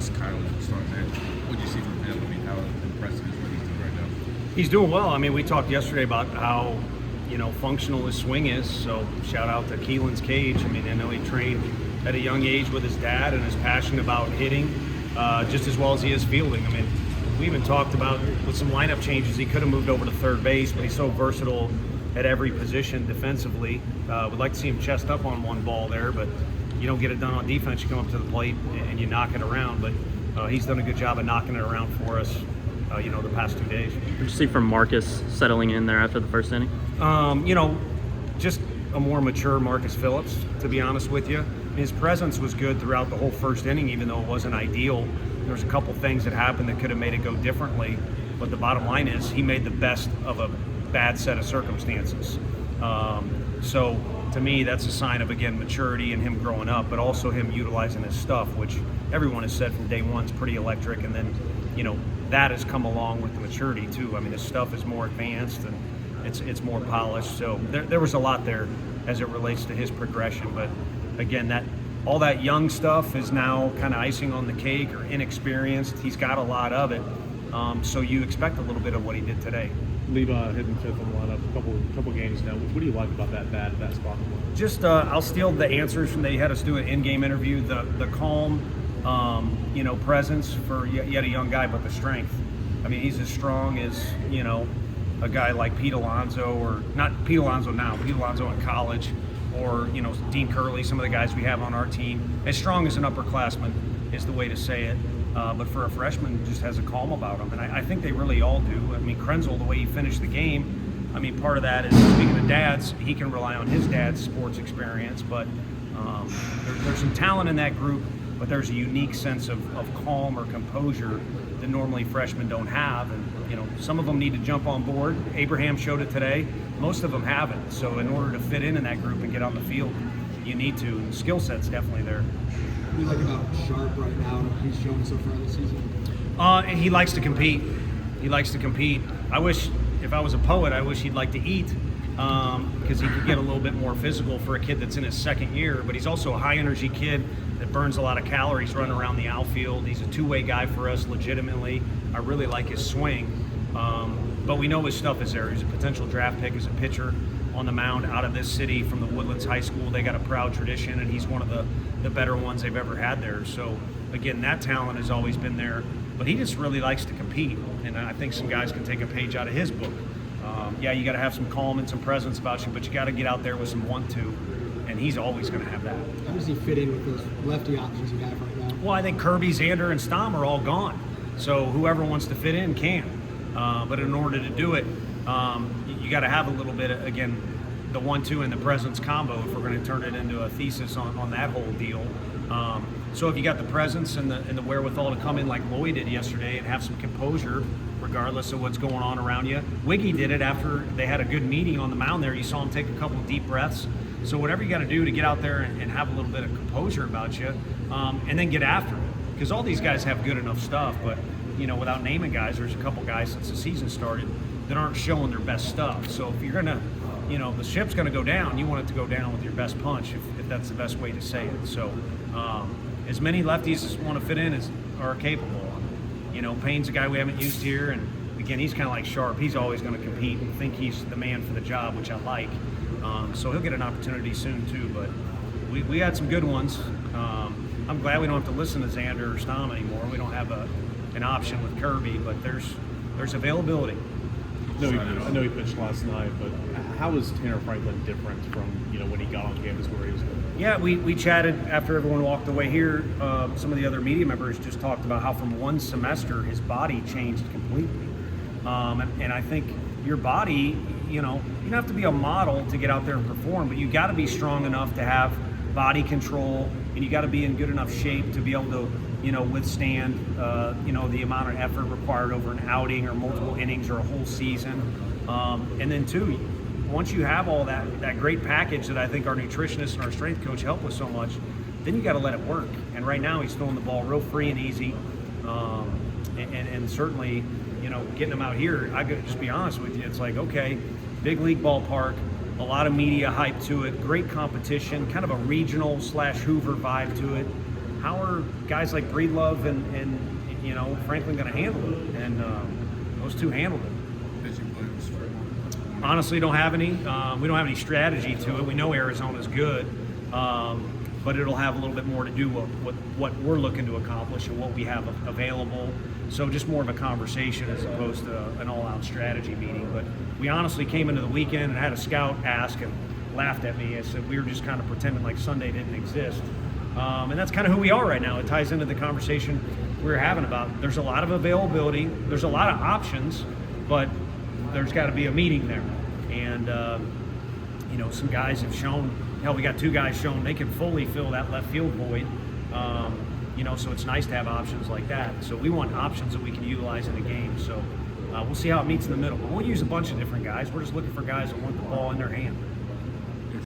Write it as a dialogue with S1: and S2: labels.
S1: lost Kyle as a starting there. What do you see from him? I mean, how impressive is what he's doing right now?
S2: He's doing well. I mean, we talked yesterday about how, functional his swing is. So shout out to Keelan's Cage. I mean, I know he trained at a young age with his dad and is passionate about hitting just as well as he is fielding. I mean, we even talked about with some lineup changes, he could have moved over to third base, but he's so versatile at every position defensively. Would like to see him chest up on one ball there, but you don't get it done on defense. You come up to the plate and you knock it around. But he's done a good job of knocking it around for us, the past 2 days.
S3: What did you see from Marcus settling in there after the first inning?
S2: Just a more mature Marcus Phillips, to be honest with you. His presence was good throughout the whole first inning, even though it wasn't ideal. There's a couple things that happened that could have made it go differently, but the bottom line is he made the best of a bad set of circumstances. So to me, that's a sign of, again, maturity and him growing up, but also him utilizing his stuff, which everyone has said from day one is pretty electric. And then, that has come along with the maturity too. I mean, his stuff is more advanced and it's more polished. So there was a lot there as it relates to his progression. But again, all that young stuff is now kind of icing on the cake or inexperienced. He's got a lot of it. So you expect a little bit of what he did today.
S4: Leva hitting fifth on the lineup a couple games now. What do you like about that spot?
S2: Just I'll steal the answers from they had us do an in-game interview. The calm, presence for yet a young guy, but the strength. I mean, he's as strong as a guy like Pete Alonso, or not Pete Alonso now, Pete Alonso in college, or Dean Curley. Some of the guys we have on our team, as strong as an upperclassman is the way to say it. But for a freshman, just has a calm about him, and I think they really all do. I mean, Krenzel, the way he finished the game, I mean, part of that is, speaking of dads, he can rely on his dad's sports experience, but there's some talent in that group, but there's a unique sense of calm or composure that normally freshmen don't have, and some of them need to jump on board. Abraham showed it today. Most of them haven't, so in order to fit in that group and get on the field, you need to, and skill set's definitely there.
S5: What do you like about Sharp right now and what he's shown so far this season?
S2: He likes to compete. He likes to compete. I wish, if I was a poet, I wish he'd like to eat, because he could get a little bit more physical for a kid that's in his second year. But he's also a high-energy kid that burns a lot of calories running around the outfield. He's a two-way guy for us, legitimately. I really like his swing. But we know his stuff is there. He's a potential draft pick as a pitcher on the mound out of this city from the Woodlands High School. They got a proud tradition, and he's one of the better ones they've ever had there. So again, that talent has always been there, but he just really likes to compete, and I think some guys can take a page out of his book. You got to have some calm and some presence about you, but you got to get out there with some want-to, and he's always going to have that.
S5: How does he fit in with those lefty options you have right now?
S2: Well, I think Kirby, Xander, and Stom are all gone, so whoever wants to fit in can. But in order to do it, you got to have a little bit of, again, the 1-2 and the presence combo if we're going to turn it into a thesis on that whole deal. So if you got the presence and the wherewithal to come in like Lloyd did yesterday and have some composure regardless of what's going on around you. Wiggy did it after they had a good meeting on the mound there. You saw him take a couple deep breaths. So whatever you got to do to get out there and have a little bit of composure about you, and then get after it. Because all these guys have good enough stuff, but without naming guys, there's a couple guys since the season started that aren't showing their best stuff. So if you're gonna, the ship's gonna go down, you want it to go down with your best punch, if that's the best way to say it. So as many lefties as want to fit in as are capable. Payne's a guy we haven't used here, and again, he's kind of like Sharp. He's always going to compete and think he's the man for the job, which I like. So he'll get an opportunity soon too. But we had some good ones. I'm glad we don't have to listen to Xander or Stom anymore. We don't have an option with Kirby, but there's availability.
S4: I know he pitched last night, but how is Tanner Franklin different from when he got on campus where he was?
S2: Yeah, we chatted after everyone walked away here. Some of the other media members just talked about how from one semester his body changed completely. And I think your body, you don't have to be a model to get out there and perform, but you got to be strong enough to have body control, and you got to be in good enough shape to be able to withstand the amount of effort required over an outing or multiple innings or a whole season. And then two, once you have all that great package that I think our nutritionist and our strength coach help with so much, then you got to let it work. And right now he's throwing the ball real free and easy, and certainly getting him out here, I could just be honest with you, it's like, okay, big league ballpark, a lot of media hype to it, great competition, kind of a regional / Hoover vibe to it. how are guys like Breedlove and you know, Franklin going to handle it? And those two handled it.
S1: Pitching play was straight.
S2: Honestly, don't have any. We don't have any strategy to it. We know Arizona's good, but it'll have a little bit more to do with what we're looking to accomplish and what we have available. So just more of a conversation as opposed to an all-out strategy meeting. But we honestly came into the weekend and had a scout ask and laughed at me. I said we were just kind of pretending like Sunday didn't exist. And that's kind of who we are right now. It ties into the conversation we were having about there's a lot of availability, there's a lot of options, but there's got to be a meeting there. And, you know, some guys have shown, hell, we got two guys shown they can fully fill that left field void. You know, so it's nice to have options like that. So we want options that we can utilize in a game. So we'll see how it meets in the middle. But we'll use a bunch of different guys. We're just looking for guys that want the ball in their hand.